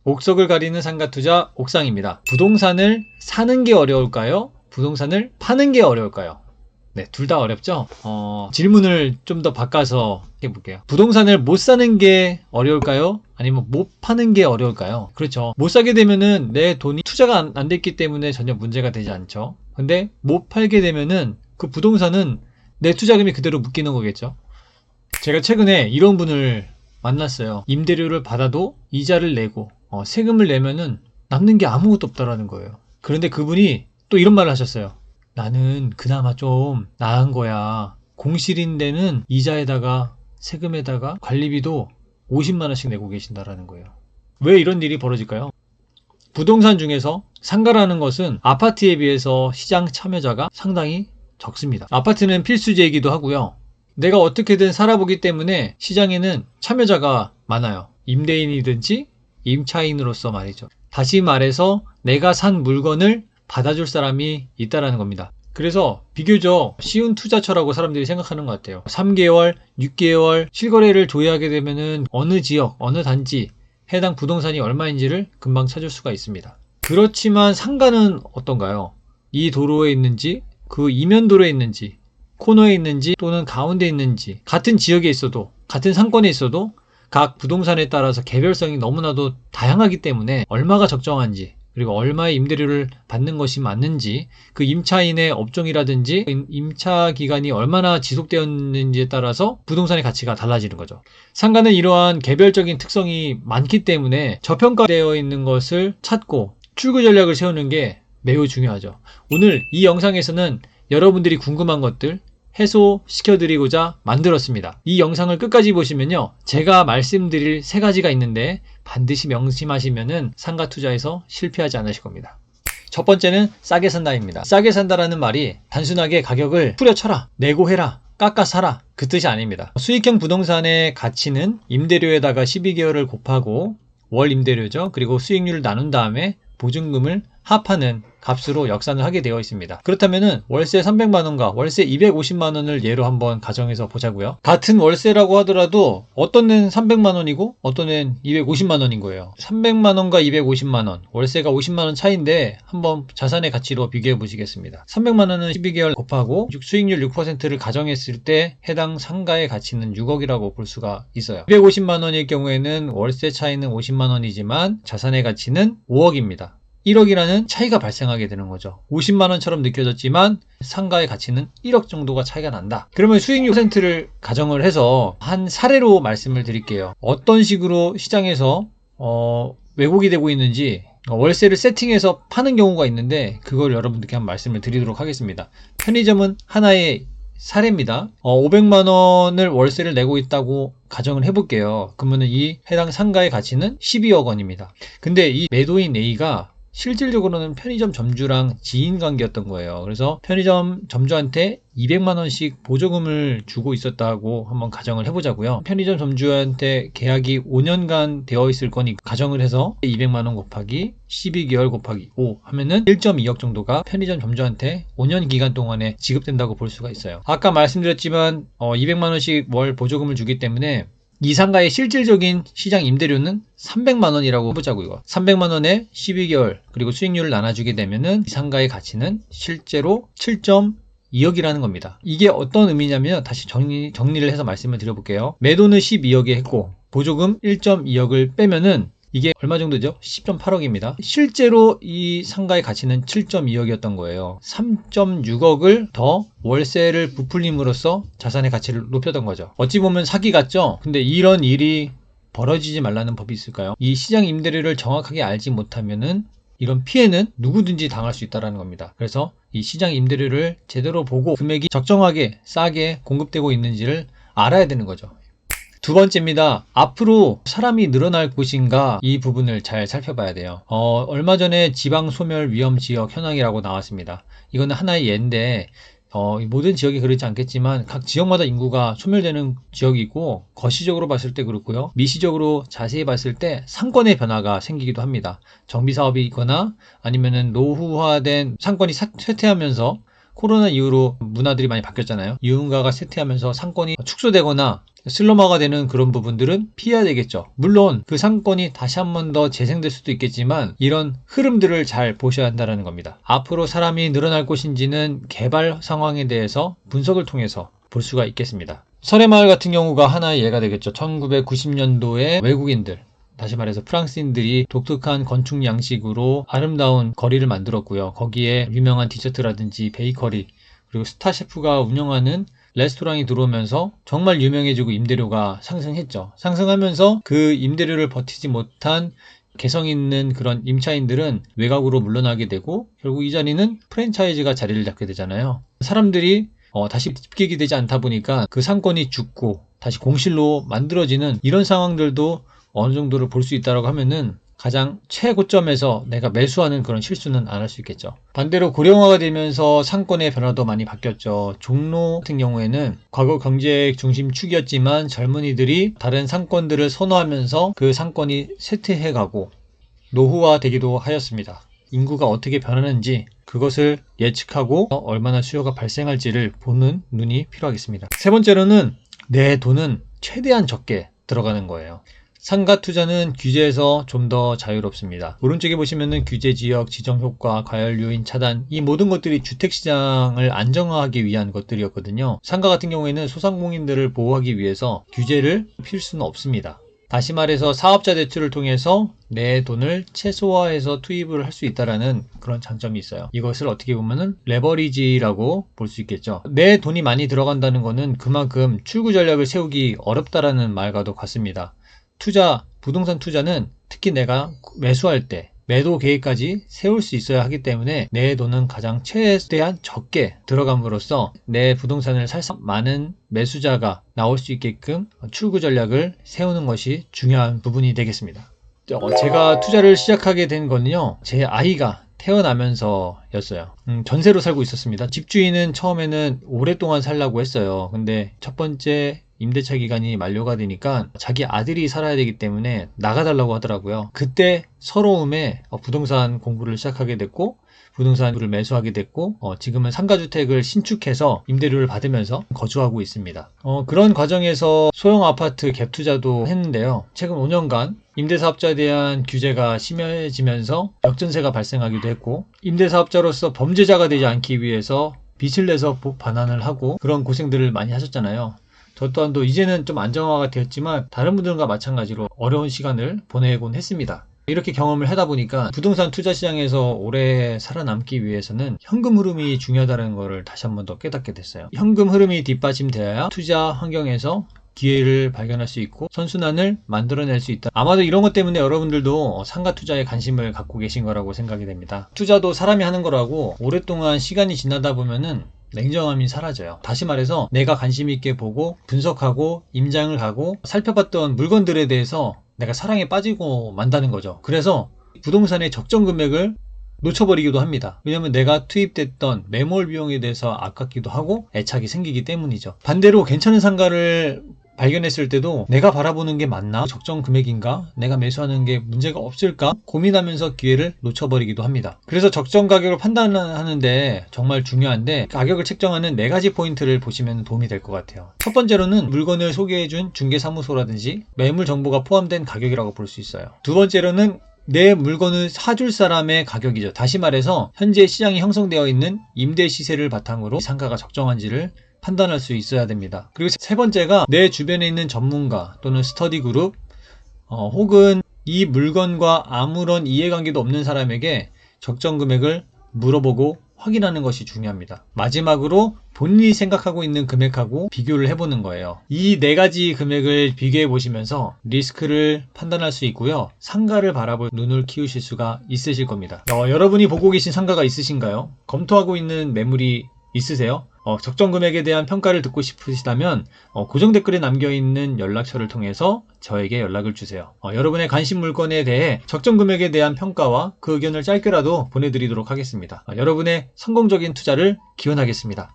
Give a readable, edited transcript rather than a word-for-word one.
옥석을 가리는 상가투자 옥상입니다. 부동산을 사는 게 어려울까요? 부동산을 파는 게 어려울까요? 네, 둘 다 어렵죠? 질문을 좀 더 바꿔서 해볼게요. 부동산을 못 사는 게 어려울까요? 아니면 못 파는 게 어려울까요? 그렇죠. 못 사게 되면은 내 돈이 투자가 안 됐기 때문에 전혀 문제가 되지 않죠. 근데 못 팔게 되면은 그 부동산은 내 투자금이 그대로 묶이는 거겠죠. 제가 최근에 이런 분을 만났어요. 임대료를 받아도 이자를 내고 세금을 내면은 남는 게 아무것도 없다라는 거예요. 그런데 그분이 또 이런 말을 하셨어요. 나는 그나마 좀 나은 거야. 공실인데는 이자에다가 세금에다가 관리비도 50만 원씩 내고 계신다라는 거예요. 왜 이런 일이 벌어질까요? 부동산 중에서 상가라는 것은 아파트에 비해서 시장 참여자가 상당히 적습니다. 아파트는 필수제이기도 하고요. 내가 어떻게든 살아보기 때문에 시장에는 참여자가 많아요. 임대인이든지 임차인으로서 말이죠. 다시 말해서 내가 산 물건을 받아줄 사람이 있다라는 겁니다. 그래서 비교적 쉬운 투자처라고 사람들이 생각하는 것 같아요. 3개월, 6개월 실거래를 조회하게 되면은 어느 지역, 어느 단지 해당 부동산이 얼마인지를 금방 찾을 수가 있습니다. 그렇지만 상가는 어떤가요? 이 도로에 있는지, 그 이면 도로에 있는지, 코너에 있는지 또는 가운데 있는지, 같은 지역에 있어도, 같은 상권에 있어도 각 부동산에 따라서 개별성이 너무나도 다양하기 때문에 얼마가 적정한지, 그리고 얼마의 임대료를 받는 것이 맞는지, 그 임차인의 업종이라든지 임차 기간이 얼마나 지속되었는지에 따라서 부동산의 가치가 달라지는 거죠. 상가는 이러한 개별적인 특성이 많기 때문에 저평가되어 있는 것을 찾고 출구 전략을 세우는 게 매우 중요하죠. 오늘 이 영상에서는 여러분들이 궁금한 것들 해소시켜드리고자 만들었습니다. 이 영상을 끝까지 보시면요, 제가 말씀드릴 3가지가 있는데 반드시 명심하시면은 상가 투자에서 실패하지 않으실 겁니다. 첫 번째는 싸게 산다입니다. 싸게 산다라는 말이 단순하게 가격을 후려쳐라, 내고 해라, 깎아 사라, 그 뜻이 아닙니다. 수익형 부동산의 가치는 임대료에다가 12개월을 곱하고 월 임대료죠. 그리고 수익률을 나눈 다음에 보증금을 합하는 값으로 역산을 하게 되어 있습니다. 그렇다면은 월세 300만원과 월세 250만원을 예로 한번 가정해서 보자고요. 같은 월세라고 하더라도 어떤 애는 300만원이고 어떤 애는 250만원인 거예요. 300만원과 250만원, 월세가 50만원 차이인데 한번 자산의 가치로 비교해 보시겠습니다. 300만원은 12개월 곱하고 수익률 6%를 가정했을 때 해당 상가의 가치는 6억이라고 볼 수가 있어요. 250만원일 경우에는 월세 차이는 50만원이지만 자산의 가치는 5억입니다. 1억이라는 차이가 발생하게 되는 거죠. 50만원처럼 느껴졌지만 상가의 가치는 1억 정도가 차이가 난다. 그러면 수익률 6%를 가정을 해서 한 사례로 말씀을 드릴게요. 어떤 식으로 시장에서 왜곡이 되고 있는지 월세를 세팅해서 파는 경우가 있는데 그걸 여러분들께 한번 말씀을 드리도록 하겠습니다. 편의점은 하나의 사례입니다. 500만원을 월세를 내고 있다고 가정을 해볼게요. 그러면 이 해당 상가의 가치는 12억 원입니다. 근데 이 매도인 A가 실질적으로는 편의점 점주랑 지인 관계였던 거예요. 그래서 편의점 점주한테 200만원씩 보조금을 주고 있었다고 한번 가정을 해보자고요. 편의점 점주한테 계약이 5년간 되어 있을 거니 가정을 해서 200만원 곱하기 12개월 곱하기 5 하면은 1.2억 정도가 편의점 점주한테 5년 기간 동안에 지급된다고 볼 수가 있어요. 아까 말씀드렸지만 200만원씩 월 보조금을 주기 때문에 이 상가의 실질적인 시장 임대료는 300만원이라고 해보자고요. 300만원에 12개월 그리고 수익률을 나눠주게 되면은 이 상가의 가치는 실제로 7.2억이라는 겁니다. 이게 어떤 의미냐면 다시 정리를 해서 말씀을 드려볼게요. 매도는 12억에 했고 보조금 1.2억을 빼면은 이게 얼마 정도죠? 10.8억입니다. 실제로 이 상가의 가치는 7.2억이었던 거예요. 3.6억을 더 월세를 부풀림으로써 자산의 가치를 높였던 거죠. 어찌 보면 사기 같죠? 근데 이런 일이 벌어지지 말라는 법이 있을까요? 이 시장 임대료를 정확하게 알지 못하면은 이런 피해는 누구든지 당할 수 있다는 겁니다. 그래서 이 시장 임대료를 제대로 보고 금액이 적정하게 싸게 공급되고 있는지를 알아야 되는 거죠. 두 번째입니다. 앞으로 사람이 늘어날 곳인가 이 부분을 잘 살펴봐야 돼요. 얼마 전에 지방 소멸 위험 지역 현황이라고 나왔습니다. 이거는 하나의 예인데 모든 지역이 그렇지 않겠지만 각 지역마다 인구가 소멸되는 지역이 있고 거시적으로 봤을 때 그렇고요. 미시적으로 자세히 봤을 때 상권의 변화가 생기기도 합니다. 정비사업이 있거나 아니면은 노후화된 상권이 쇠퇴하면서 코로나 이후로 문화들이 많이 바뀌었잖아요. 유흥가가 쇠퇴하면서 상권이 축소되거나 슬럼화가 되는 그런 부분들은 피해야 되겠죠. 물론 그 상권이 다시 한 번 더 재생될 수도 있겠지만 이런 흐름들을 잘 보셔야 한다는 겁니다. 앞으로 사람이 늘어날 곳인지는 개발 상황에 대해서 분석을 통해서 볼 수가 있겠습니다. 설해마을 같은 경우가 하나의 예가 되겠죠. 1990년도에 외국인들, 다시 말해서 프랑스인들이 독특한 건축 양식으로 아름다운 거리를 만들었고요. 거기에 유명한 디저트라든지 베이커리, 그리고 스타 셰프가 운영하는 레스토랑이 들어오면서 정말 유명해지고 임대료가 상승했죠. 상승하면서 그 임대료를 버티지 못한 개성 있는 그런 임차인들은 외곽으로 물러나게 되고 결국 이 자리는 프랜차이즈가 자리를 잡게 되잖아요. 사람들이 다시 집객이 되지 않다 보니까 그 상권이 죽고 다시 공실로 만들어지는 이런 상황들도 어느 정도를 볼 수 있다고 하면은 가장 최고점에서 내가 매수하는 그런 실수는 안 할 수 있겠죠. 반대로 고령화가 되면서 상권의 변화도 많이 바뀌었죠. 종로 같은 경우에는 과거 경제 중심 축이었지만 젊은이들이 다른 상권들을 선호하면서 그 상권이 쇠퇴해가고 노후화되기도 하였습니다. 인구가 어떻게 변하는지 그것을 예측하고 얼마나 수요가 발생할지를 보는 눈이 필요하겠습니다. 세 번째로는 내 돈은 최대한 적게 들어가는 거예요. 상가 투자는 규제에서 좀 더 자유롭습니다. 오른쪽에 보시면은 규제 지역, 지정 효과, 과열 요인 차단, 이 모든 것들이 주택시장을 안정화하기 위한 것들이었거든요. 상가 같은 경우에는 소상공인들을 보호하기 위해서 규제를 필 수는 없습니다. 다시 말해서 사업자 대출을 통해서 내 돈을 최소화해서 투입을 할 수 있다는 그런 장점이 있어요. 이것을 어떻게 보면은 레버리지라고 볼 수 있겠죠. 내 돈이 많이 들어간다는 것은 그만큼 출구 전략을 세우기 어렵다라는 말과도 같습니다. 부동산 투자는 특히 내가 매수할 때 매도 계획까지 세울 수 있어야 하기 때문에 내 돈은 가장 최대한 적게 들어감으로써 내 부동산을 살 수 많은 매수자가 나올 수 있게끔 출구 전략을 세우는 것이 중요한 부분이 되겠습니다. 제가 투자를 시작하게 된 건요, 제 아이가 태어나면서였어요. 전세로 살고 있었습니다. 집주인은 처음에는 오랫동안 살라고 했어요. 근데 첫 번째 임대차 기간이 만료가 되니까 자기 아들이 살아야 되기 때문에 나가달라고 하더라고요. 그때 서러움에 부동산 공부를 시작하게 됐고 부동산을 매수하게 됐고 지금은 상가주택을 신축해서 임대료를 받으면서 거주하고 있습니다. 그런 과정에서 소형 아파트 갭 투자도 했는데요. 최근 5년간 임대사업자에 대한 규제가 심해지면서 역전세가 발생하기도 했고 임대사업자로서 범죄자가 되지 않기 위해서 빚을 내서 반환을 하고 그런 고생들을 많이 하셨잖아요. 저 또한도 이제는 좀 안정화가 되었지만 다른 분들과 마찬가지로 어려운 시간을 보내곤 했습니다. 이렇게 경험을 하다 보니까 부동산 투자 시장에서 오래 살아남기 위해서는 현금 흐름이 중요하다는 것을 다시 한 번 더 깨닫게 됐어요. 현금 흐름이 뒷받침되어야 투자 환경에서 기회를 발견할 수 있고 선순환을 만들어낼 수 있다. 아마도 이런 것 때문에 여러분들도 상가 투자에 관심을 갖고 계신 거라고 생각이 됩니다. 투자도 사람이 하는 거라고 오랫동안 시간이 지나다 보면은 냉정함이 사라져요. 다시 말해서 내가 관심 있게 보고 분석하고 임장을 가고 살펴봤던 물건들에 대해서 내가 사랑에 빠지고 만다는 거죠. 그래서 부동산의 적정 금액을 놓쳐버리기도 합니다. 왜냐하면 내가 투입됐던 매몰 비용에 대해서 아깝기도 하고 애착이 생기기 때문이죠. 반대로 괜찮은 상가를 발견했을 때도 내가 바라보는 게 맞나? 적정 금액인가? 내가 매수하는 게 문제가 없을까? 고민하면서 기회를 놓쳐버리기도 합니다. 그래서 적정 가격을 판단하는데 정말 중요한데 가격을 책정하는 4가지 포인트를 보시면 도움이 될 것 같아요. 첫 번째로는 물건을 소개해준 중개사무소라든지 매물 정보가 포함된 가격이라고 볼 수 있어요. 두 번째로는 내 물건을 사줄 사람의 가격이죠. 다시 말해서 현재 시장이 형성되어 있는 임대 시세를 바탕으로 상가가 적정한지를 판단할 수 있어야 됩니다. 그리고 세 번째가 내 주변에 있는 전문가 또는 스터디 그룹 혹은 이 물건과 아무런 이해관계도 없는 사람에게 적정 금액을 물어보고 확인하는 것이 중요합니다. 마지막으로 본인이 생각하고 있는 금액하고 비교를 해보는 거예요. 이 4가지 금액을 비교해 보시면서 리스크를 판단할 수 있고요. 상가를 바라볼 눈을 키우실 수가 있으실 겁니다. 여러분이 보고 계신 상가가 있으신가요? 검토하고 있는 매물이 있으세요? 적정 금액에 대한 평가를 듣고 싶으시다면 고정 댓글에 남겨있는 연락처를 통해서 저에게 연락을 주세요. 여러분의 관심 물건에 대해 적정 금액에 대한 평가와 그 의견을 짧게라도 보내드리도록 하겠습니다. 여러분의 성공적인 투자를 기원하겠습니다.